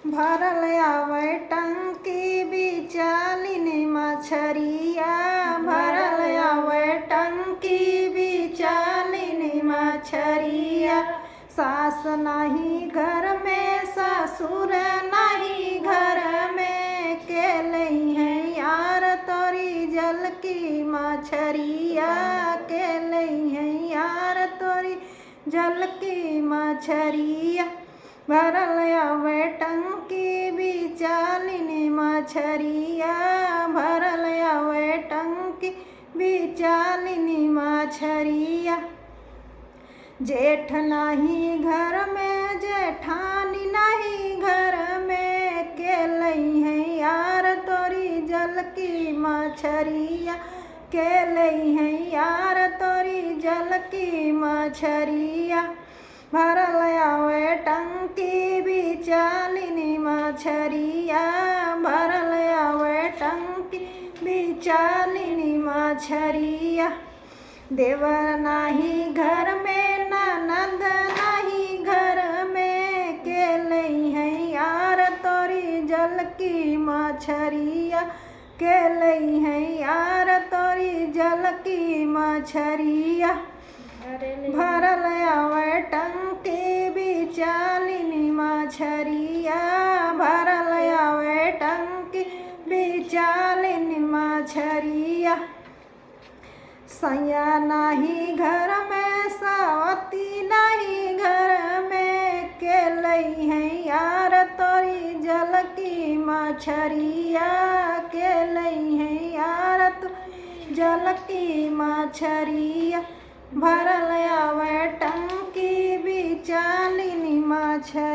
भरल आवे टंकी बिचालिनी मछरिया, भरल आवे टंकी बिचालिनी मछरिया। सास नहीं घर में ससुर नहीं घर में, के लई है यार तोरी जल की मछरिया, के लई है यार तोरी जल की मछरिया। भरल आवे टंकी बिचालिनी मछरिया, भरल आवे टंकी बिचालिनी मछरिया। जेठ नहीं घर में जेठानी नहीं घर में, के लई है यार तोरी जल की मछरिया, के लई है यार तोरी जल की मछरिया। भरल आवे टंकी बिचालिनी मछरिया, भरल आवे टंकी बिचालिनी मछरिया। देवर नहीं घर में ननद नहीं घर में, के लई है यार तोरी जल की मछरिया, के लई है यार तोरी जल की मछरिया। भरल आवे टंकी बिचालिनी मछरिया, भरल आवे टंकी बिचालिनी मछरिया। सैया नहीं घर में सावती नहीं घर में, के लई है यार तोरी जल की मछरिया, के लई है यार तोरी जल की मछरिया। भरल आवे टंकी बिचालिनी मछरिया।